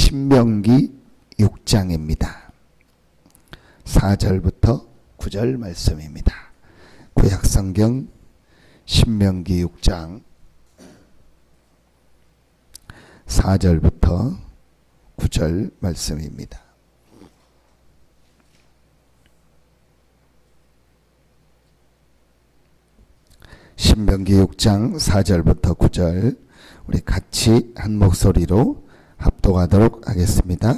신명기 6장입니다. 4절부터 9절 말씀입니다. 구약성경 신명기 6장 4절부터 9절 말씀입니다. 신명기 6장 4절부터 9절 우리 같이 한 목소리로 합독하도록 하겠습니다.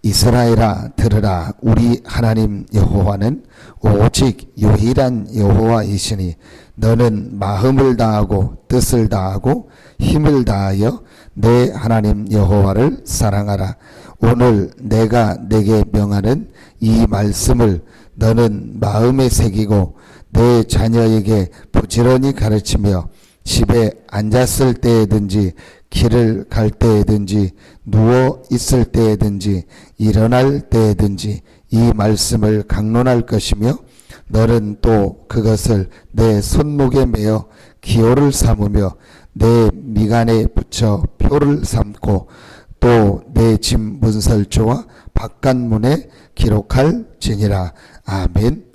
이스라엘아 들으라. 우리 하나님 여호와는 오직 유일한 여호와이시니 너는 마음을 다하고 뜻을 다하고 힘을 다하여 내 하나님 여호와를 사랑하라. 오늘 내가 내게 명하는 이 말씀을 너는 마음에 새기고 내 자녀에게 부지런히 가르치며 집에 앉았을 때에든지 길을 갈 때에든지 누워 있을 때에든지 일어날 때에든지 이 말씀을 강론할 것이며 너는 또 그것을 내 손목에 매어 기호를 삼으며 내 미간에 붙여 표를 삼고 또 내 집 문설주와 바깥문에 기록할지니라. 아멘.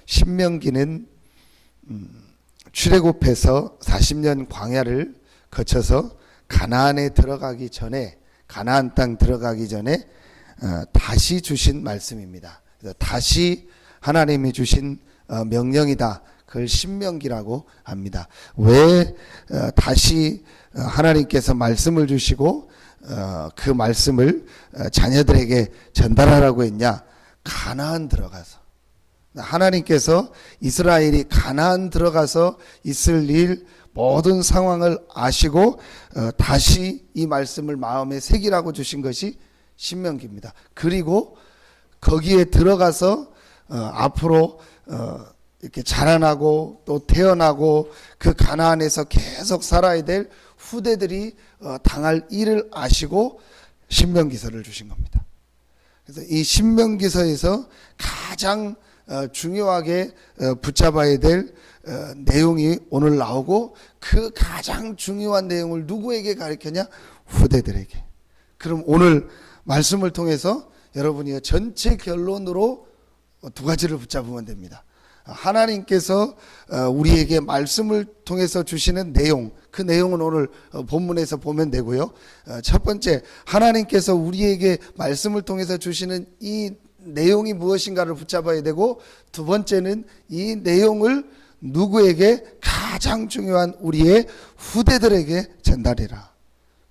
신명기는 출애굽해서 40년 광야를 거쳐서 가나안에 들어가기 전에, 가나안 땅 들어가기 전에 다시 주신 말씀입니다. 그래서 다시 하나님이 주신 명령이다. 그걸 신명기라고 합니다. 왜 다시 하나님께서 말씀을 주시고 그 말씀을 자녀들에게 전달하라고 했냐? 가나안 들어가서 하나님께서 이스라엘이 가나안 들어가서 있을 일 모든 상황을 아시고 다시 이 말씀을 마음에 새기라고 주신 것이 신명기입니다. 그리고 거기에 들어가서 앞으로 이렇게 자라나고 또 태어나고 그 가나안에서 계속 살아야 될 후대들이 당할 일을 아시고 신명기서를 주신 겁니다. 그래서 이 신명기서에서 가장 중요하게 붙잡아야 될 내용이 오늘 나오고 그 가장 중요한 내용을 누구에게 가르쳤냐? 후대들에게. 그럼 오늘 말씀을 통해서 여러분이 전체 결론으로 두 가지를 붙잡으면 됩니다. 하나님께서 우리에게 말씀을 통해서 주시는 내용, 그 내용은 오늘 본문에서 보면 되고요. 첫 번째, 하나님께서 우리에게 말씀을 통해서 주시는 이 내용이 무엇인가를 붙잡아야 되고, 두 번째는 이 내용을 누구에게? 가장 중요한 우리의 후대들에게 전달해라.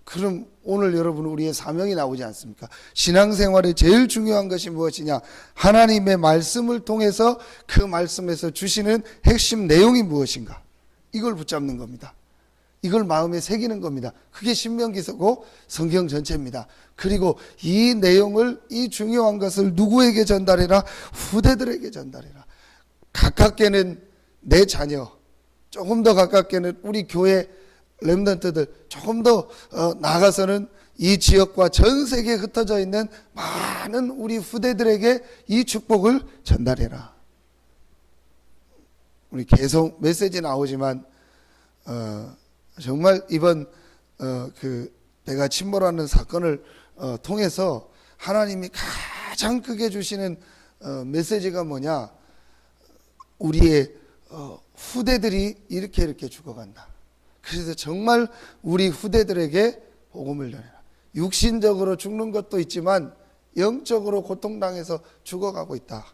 그럼 오늘 여러분 우리의 사명이 나오지 않습니까? 신앙생활에 제일 중요한 것이 무엇이냐? 하나님의 말씀을 통해서 그 말씀에서 주시는 핵심 내용이 무엇인가? 이걸 붙잡는 겁니다. 이걸 마음에 새기는 겁니다. 그게 신명기서고 성경 전체입니다. 그리고 이 내용을, 이 중요한 것을 누구에게 전달해라? 후대들에게 전달해라. 가깝게는 내 자녀, 조금 더 가깝게는 우리 교회 렘넌트들, 조금 더 나아가서는 이 지역과 전 세계에 흩어져 있는 많은 우리 후대들에게 이 축복을 전달해라. 우리 계속 메시지 나오지만 정말 이번 그 내가 침몰하는 사건을 통해서 하나님이 가장 크게 주시는 메시지가 뭐냐? 우리의 후대들이 이렇게 죽어간다. 그래서 정말 우리 후대들에게 복음을 전해라. 육신적으로 죽는 것도 있지만 영적으로 고통당해서 죽어가고 있다.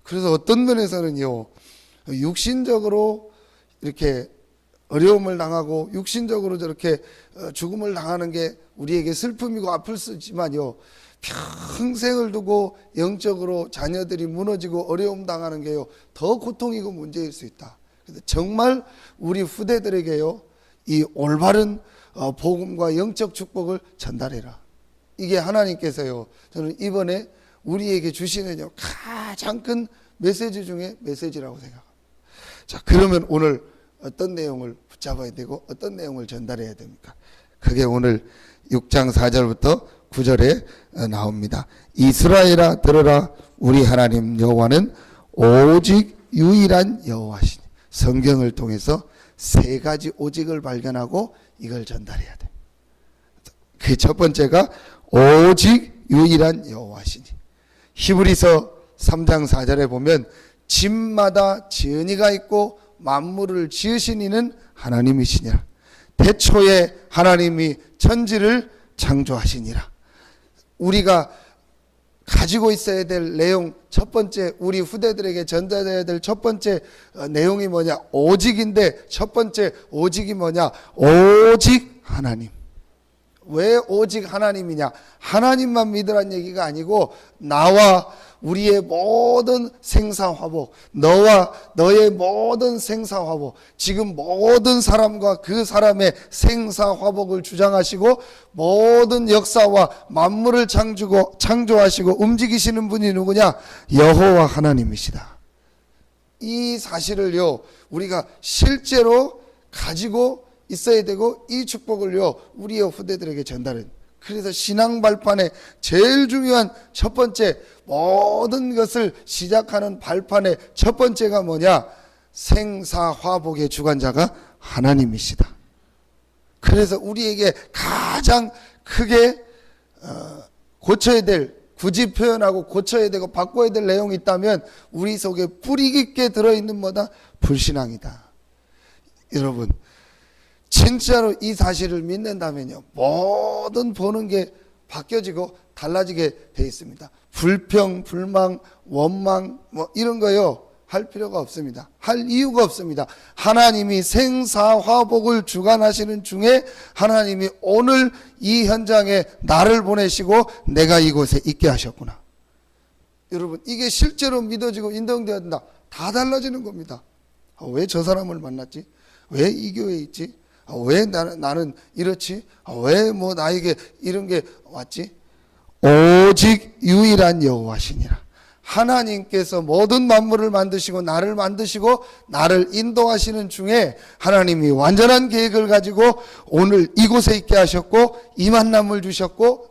그래서 어떤 면에서는요, 육신적으로 이렇게 어려움을 당하고 육신적으로 저렇게 죽음을 당하는 게 우리에게 슬픔이고 아플 수 있지만요, 평생을 두고 영적으로 자녀들이 무너지고 어려움 당하는 게요, 더 고통이고 문제일 수 있다. 그래서 정말 우리 후대들에게요, 이 올바른 복음과 영적 축복을 전달해라. 이게 하나님께서요, 저는 이번에 우리에게 주시는 가장 큰 메시지 중에 메시지라고 생각합니다. 자, 그러면 오늘 어떤 내용을 붙잡아야 되고 어떤 내용을 전달해야 됩니까? 그게 오늘 6장 4절부터 9절에 나옵니다. 이스라엘아 들으라. 우리 하나님 여호와는 오직 유일한 여호와시니. 성경을 통해서 세 가지 오직을 발견하고 이걸 전달해야 돼. 그 첫 번째가 오직 유일한 여호와시니. 히브리서 3장 4절에 보면 집마다 지은이가 있고 만물을 지으신 이는 하나님이시니라. 태초에 하나님이 천지를 창조하시니라. 우리가 가지고 있어야 될 내용, 첫 번째, 우리 후대들에게 전달해야 될 첫 번째 내용이 뭐냐? 오직인데, 첫 번째 오직이 뭐냐? 오직 하나님. 왜 오직 하나님이냐? 하나님만 믿으란 얘기가 아니고 나와 우리의 모든 생사화복, 너와 너의 모든 생사화복, 지금 모든 사람과 그 사람의 생사화복을 주장하시고 모든 역사와 만물을 창조하시고 움직이시는 분이 누구냐? 여호와 하나님이시다. 이 사실을요, 우리가 실제로 가지고 있어야 되고 이 축복을요, 우리의 후대들에게 전달해. 그래서 신앙 발판의 제일 중요한 첫 번째, 모든 것을 시작하는 발판의 첫 번째가 뭐냐? 생사화복의 주관자가 하나님이시다. 그래서 우리에게 가장 크게 고쳐야 될, 굳이 표현하고 고쳐야 되고 바꿔야 될 내용이 있다면 우리 속에 뿌리 깊게 들어있는 뭐다? 불신앙이다. 여러분, 진짜로 이 사실을 믿는다면요, 모든 보는 게 바뀌어지고 달라지게 돼 있습니다. 불평, 불망, 원망 뭐 이런 거요 할 필요가 없습니다. 할 이유가 없습니다. 하나님이 생사화복을 주관하시는 중에 하나님이 오늘 이 현장에 나를 보내시고 내가 이곳에 있게 하셨구나. 여러분, 이게 실제로 믿어지고 인정되어야 된다. 다 달라지는 겁니다. 왜 저 사람을 만났지? 왜 이 교회에 있지? 왜 나는 이렇지? 왜 뭐 나에게 이런 게 왔지? 오직 유일한 여호와시니라. 하나님께서 모든 만물을 만드시고 나를 인도하시는 중에 하나님이 완전한 계획을 가지고 오늘 이곳에 있게 하셨고 이 만남을 주셨고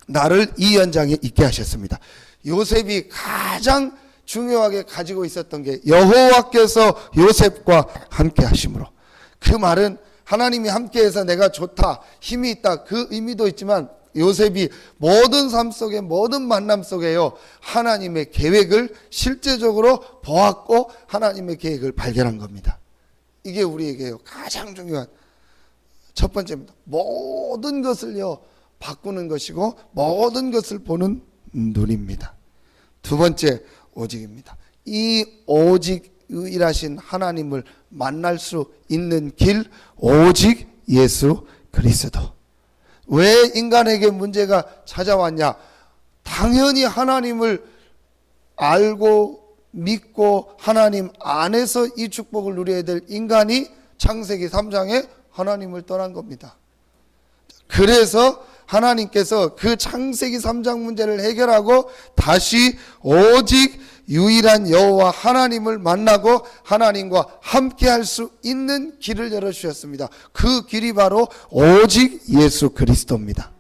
나를 이 현장에 있게 하셨습니다. 요셉이 가장 중요하게 가지고 있었던 게 여호와께서 요셉과 함께 하심으로. 그 말은 하나님이 함께해서 내가 좋다, 힘이 있다, 그 의미도 있지만 요셉이 모든 삶 속에 모든 만남 속에요 하나님의 계획을 실제적으로 보았고 하나님의 계획을 발견한 겁니다. 이게 우리에게요 가장 중요한 첫 번째입니다. 모든 것을요 바꾸는 것이고 모든 것을 보는 눈입니다. 두 번째, 오직입니다. 이 오직 유일하신 하나님을 만날 수 있는 길, 오직 예수 그리스도. 왜 인간에게 문제가 찾아왔냐? 당연히 하나님을 알고 믿고 하나님 안에서 이 축복을 누려야 될 인간이 창세기 3장에 하나님을 떠난 겁니다. 그래서 하나님께서 그 창세기 3장 문제를 해결하고 다시 오직 유일한 여호와 하나님을 만나고 하나님과 함께 할 수 있는 길을 열어주셨습니다. 그 길이 바로 오직 예수 그리스도입니다.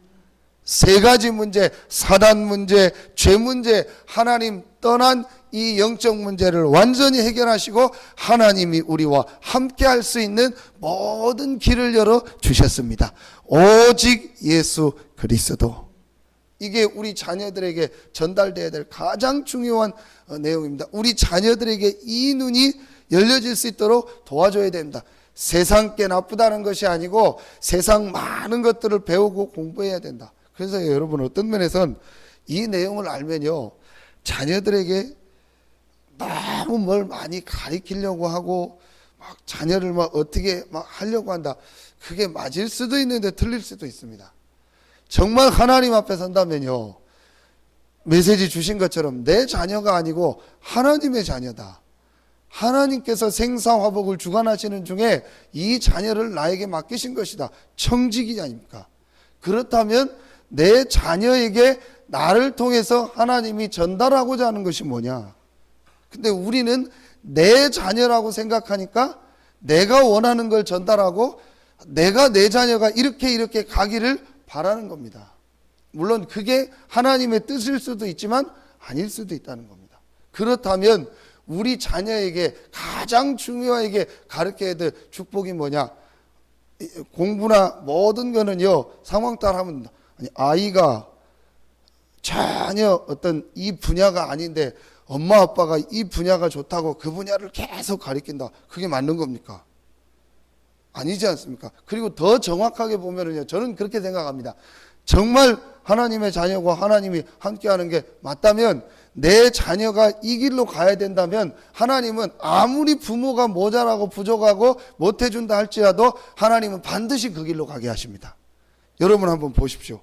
세 가지 문제, 사단 문제, 죄 문제, 하나님 떠난 이 영적 문제를 완전히 해결하시고 하나님이 우리와 함께 할 수 있는 모든 길을 열어주셨습니다. 오직 예수 그리스도. 이게 우리 자녀들에게 전달되어야 될 가장 중요한 내용입니다. 우리 자녀들에게 이 눈이 열려질 수 있도록 도와줘야 됩니다. 세상 게 나쁘다는 것이 아니고 세상 많은 것들을 배우고 공부해야 된다. 그래서 여러분 어떤 면에선 이 내용을 알면요 자녀들에게 너무 뭘 많이 가르치려고 하고 막 자녀를 막 어떻게 막 하려고 한다. 그게 맞을 수도 있는데 틀릴 수도 있습니다. 정말 하나님 앞에 선다면요 메시지 주신 것처럼 내 자녀가 아니고 하나님의 자녀다. 하나님께서 생사화복을 주관하시는 중에 이 자녀를 나에게 맡기신 것이다. 청직이 아닙니까? 그렇다면 내 자녀에게 나를 통해서 하나님이 전달하고자 하는 것이 뭐냐? 근데 우리는 내 자녀라고 생각하니까 내가 원하는 걸 전달하고 내가 내 자녀가 이렇게 가기를 바라는 겁니다. 물론 그게 하나님의 뜻일 수도 있지만 아닐 수도 있다는 겁니다. 그렇다면 우리 자녀에게 가장 중요하게 가르쳐야 될 축복이 뭐냐? 공부나 모든 거는요 상황 따라 하면 아니, 아이가 전혀 어떤 이 분야가 아닌데 엄마 아빠가 이 분야가 좋다고 그 분야를 계속 가리킨다. 그게 맞는 겁니까? 아니지 않습니까? 그리고 더 정확하게 보면은요, 저는 그렇게 생각합니다. 정말 하나님의 자녀고 하나님이 함께하는 게 맞다면, 내 자녀가 이 길로 가야 된다면 하나님은 아무리 부모가 모자라고 부족하고 못해준다 할지라도 하나님은 반드시 그 길로 가게 하십니다. 여러분 한번 보십시오.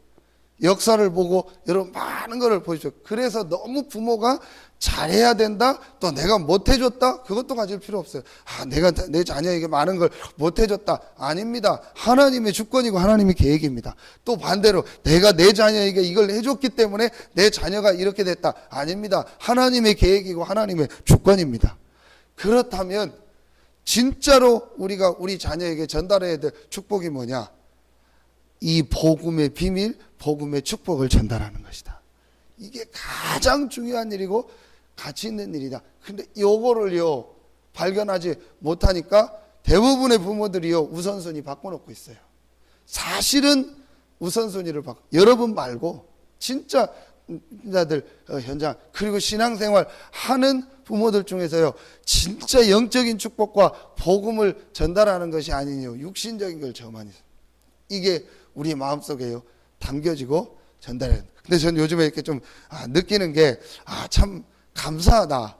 역사를 보고 여러분 많은 것을 보십시오. 그래서 너무 부모가 잘해야 된다, 또 내가 못해줬다, 그것도 가질 필요 없어요. 내가 내 자녀에게 많은 걸 못해줬다. 아닙니다. 하나님의 주권이고 하나님의 계획입니다. 또 반대로 내가 내 자녀에게 이걸 해줬기 때문에 내 자녀가 이렇게 됐다. 아닙니다. 하나님의 계획이고 하나님의 주권입니다. 그렇다면 진짜로 우리가 우리 자녀에게 전달해야 될 축복이 뭐냐? 이 복음의 비밀, 복음의 축복을 전달하는 것이다. 이게 가장 중요한 일이고 가치 있는 일이다. 근데 요거를요 발견하지 못하니까 대부분의 부모들이요 우선순위 바꿔놓고 있어요. 사실은 우선순위를 여러분 말고 진짜 자들 현장, 그리고 신앙생활 하는 부모들 중에서요 진짜 영적인 축복과 복음을 전달하는 것이 아니요 육신적인 걸 저 많이, 이게 우리 마음속에요 담겨지고 전달해야 된다. 근데 전 요즘에 이렇게 좀 느끼는 게 참 감사하다.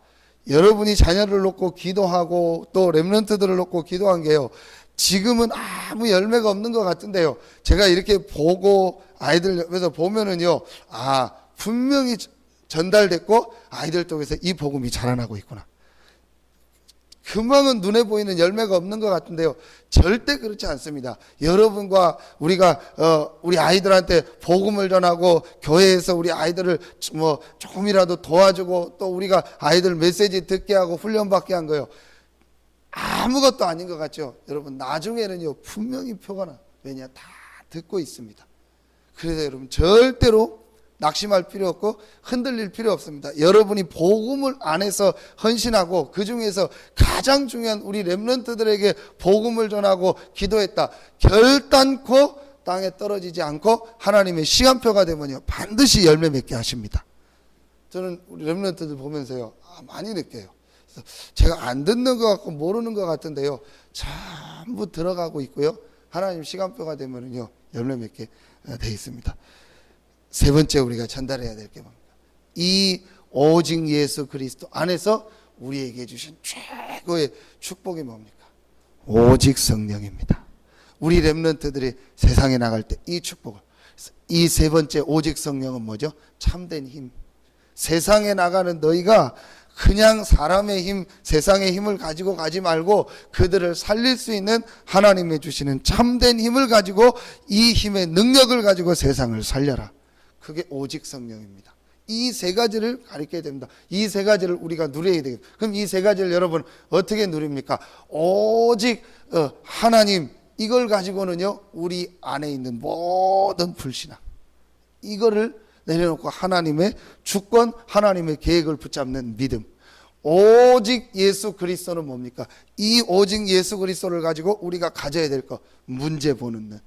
여러분이 자녀를 놓고 기도하고 또 렘넌트들을 놓고 기도한 게요 지금은 아무 열매가 없는 것 같은데요, 제가 이렇게 보고 아이들 옆에서 보면은요 분명히 전달됐고 아이들 쪽에서 이 복음이 자라나고 있구나. 금방은 눈에 보이는 열매가 없는 것 같은데요, 절대 그렇지 않습니다. 여러분과 우리가 우리 아이들한테 복음을 전하고 교회에서 우리 아이들을 뭐 조금이라도 도와주고 또 우리가 아이들 메시지 듣게 하고 훈련받게 한 거요 아무것도 아닌 것 같죠. 여러분 나중에는요 분명히 표가 나. 왜냐, 다 듣고 있습니다. 그래서 여러분 절대로 낙심할 필요 없고 흔들릴 필요 없습니다. 여러분이 복음을 안에서 헌신하고 그 중에서 가장 중요한 우리 렘넌트들에게 복음을 전하고 기도했다. 결단코 땅에 떨어지지 않고 하나님의 시간표가 되면요 반드시 열매 맺게 하십니다. 저는 우리 렘넌트들 보면서요 많이 느껴요. 그래서 제가 안 듣는 것 같고 모르는 것 같은데요 전부 들어가고 있고요 하나님 시간표가 되면요 열매 맺게 돼 있습니다. 세 번째 우리가 전달해야 될 게 뭡니까? 이 오직 예수 그리스도 안에서 우리에게 주신 최고의 축복이 뭡니까? 오직 성령입니다. 우리 렘넌트들이 세상에 나갈 때 이 축복을, 이 세 번째 오직 성령은 뭐죠? 참된 힘. 세상에 나가는 너희가 그냥 사람의 힘, 세상의 힘을 가지고 가지 말고 그들을 살릴 수 있는 하나님이 주시는 참된 힘을 가지고, 이 힘의 능력을 가지고 세상을 살려라. 그게 오직 성령입니다. 이 세 가지를 가리켜야 됩니다. 이 세 가지를 우리가 누려야 되겠다. 그럼 이 세 가지를 여러분 어떻게 누립니까? 오직 하나님, 이걸 가지고는요 우리 안에 있는 모든 불신앙 이거를 내려놓고 하나님의 주권, 하나님의 계획을 붙잡는 믿음. 오직 예수 그리스도는 뭡니까? 이 오직 예수 그리스도를 가지고 우리가 가져야 될 것, 문제 보는 눈.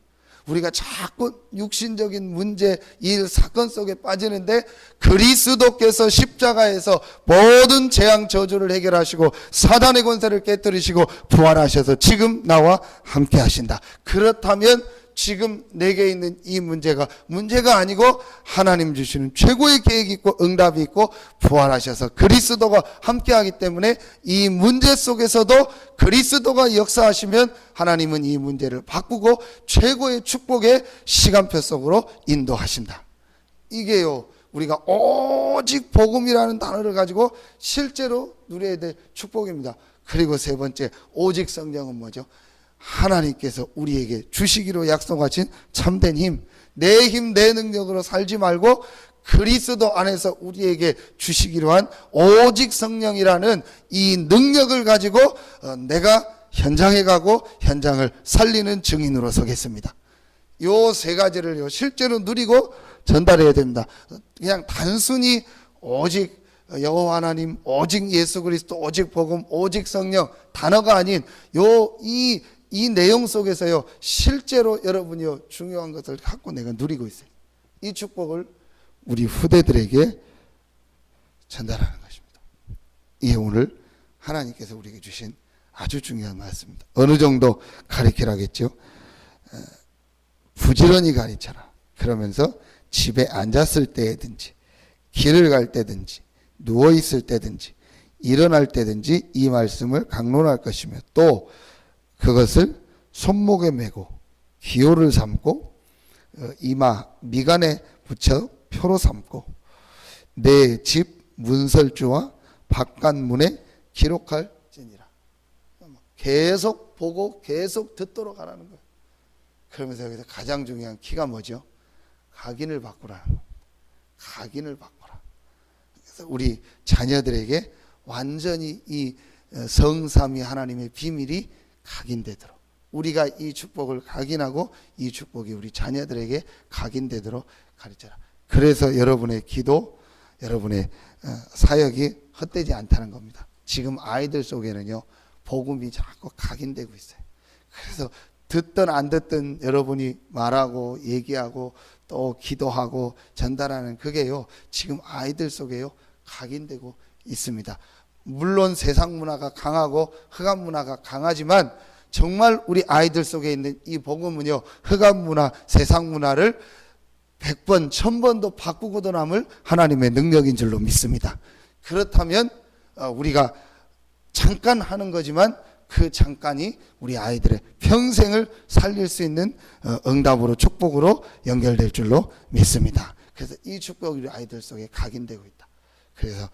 우리가 자꾸 육신적인 문제, 일, 사건 속에 빠지는데 그리스도께서 십자가에서 모든 재앙 저주를 해결하시고 사단의 권세를 깨뜨리시고 부활하셔서 지금 나와 함께 하신다. 그렇다면 지금 내게 있는 이 문제가 아니고 하나님 주시는 최고의 계획이 있고 응답이 있고 부활하셔서 그리스도가 함께하기 때문에 이 문제 속에서도 그리스도가 역사하시면 하나님은 이 문제를 바꾸고 최고의 축복의 시간표 속으로 인도하신다. 이게요 우리가 오직 복음이라는 단어를 가지고 실제로 누려야 될 축복입니다. 그리고 세 번째 오직 성령은 뭐죠? 하나님께서 우리에게 주시기로 약속하신 참된 힘, 내 힘, 내 능력으로 살지 말고 그리스도 안에서 우리에게 주시기로 한 오직 성령이라는 이 능력을 가지고 내가 현장에 가고 현장을 살리는 증인으로 서겠습니다. 요 세 가지를 실제로 누리고 전달해야 됩니다. 그냥 단순히 오직 여호와 하나님, 오직 예수 그리스도, 오직 복음, 오직 성령 단어가 아닌 이 내용 속에서요 실제로 여러분이요 중요한 것을 갖고 내가 누리고 있어요. 이 축복을 우리 후대들에게 전달하는 것입니다. 이게 오늘 하나님께서 우리에게 주신 아주 중요한 말씀입니다. 어느 정도 가르치라겠죠. 부지런히 가르쳐라. 그러면서 집에 앉았을 때든지 길을 갈 때든지 누워있을 때든지 일어날 때든지 이 말씀을 강론할 것이며 또 그것을 손목에 메고 기호를 삼고 이마 미간에 붙여 표로 삼고 내 집 문설주와 바깥문에 기록할지니라. 계속 보고 계속 듣도록 하라는 거예요. 그러면서 여기서 가장 중요한 키가 뭐죠? 각인을 바꾸라는 거예요. 각인을 바꾸라. 그래서 우리 자녀들에게 완전히 이 성삼위 하나님의 비밀이 각인되도록 우리가 이 축복을 각인하고 이 축복이 우리 자녀들에게 각인되도록 가르쳐라. 그래서 여러분의 기도, 여러분의 사역이 헛되지 않다는 겁니다. 지금 아이들 속에는요 복음이 자꾸 각인되고 있어요. 그래서 듣든 안 듣든 여러분이 말하고 얘기하고 또 기도하고 전달하는 그게요 지금 아이들 속에요 각인되고 있습니다. 물론 세상 문화가 강하고 흑암 문화가 강하지만 정말 우리 아이들 속에 있는 이 복음은요 흑암 문화, 세상 문화를 100번, 1000번도 바꾸고도 남을 하나님의 능력인 줄로 믿습니다. 그렇다면 우리가 잠깐 하는 거지만 그 잠깐이 우리 아이들의 평생을 살릴 수 있는 응답으로 축복으로 연결될 줄로 믿습니다. 그래서 이 축복이 우리 아이들 속에 각인되고 있다. 그래서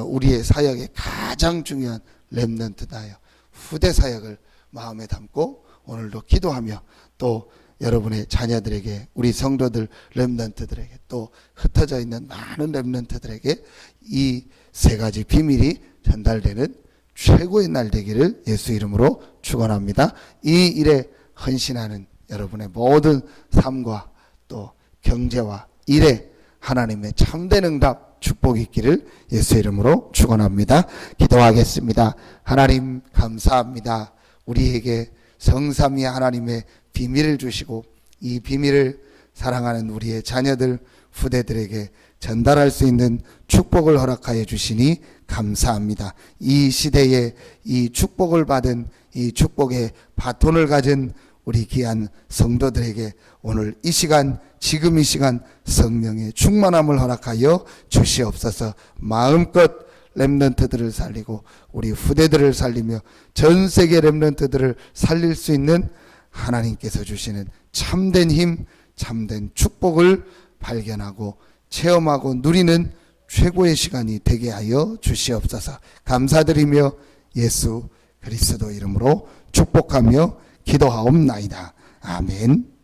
우리의 사역의 가장 중요한 렘넌트다요. 후대 사역을 마음에 담고 오늘도 기도하며 또 여러분의 자녀들에게 우리 성도들 렘넌트들에게 또 흩어져 있는 많은 렘넌트들에게 이 세 가지 비밀이 전달되는 최고의 날 되기를 예수 이름으로 축원합니다. 이 일에 헌신하는 여러분의 모든 삶과 또 경제와 일에 하나님의 참된 응답 축복이 있기를 예수 이름으로 축원합니다. 기도하겠습니다. 하나님 감사합니다. 우리에게 성삼위 하나님의 비밀을 주시고 이 비밀을 사랑하는 우리의 자녀들 후대들에게 전달할 수 있는 축복을 허락하여 주시니 감사합니다. 이 시대에 이 축복을 받은 이 축복의 바톤을 가진 우리 귀한 성도들에게 오늘 이 시간 지금 이 시간 성령의 충만함을 허락하여 주시옵소서. 마음껏 렘넌트들을 살리고 우리 후대들을 살리며 전 세계 렘넌트들을 살릴 수 있는 하나님께서 주시는 참된 힘, 참된 축복을 발견하고 체험하고 누리는 최고의 시간이 되게 하여 주시옵소서. 감사드리며 예수 그리스도 이름으로 축복하며 기도하옵나이다. 아멘.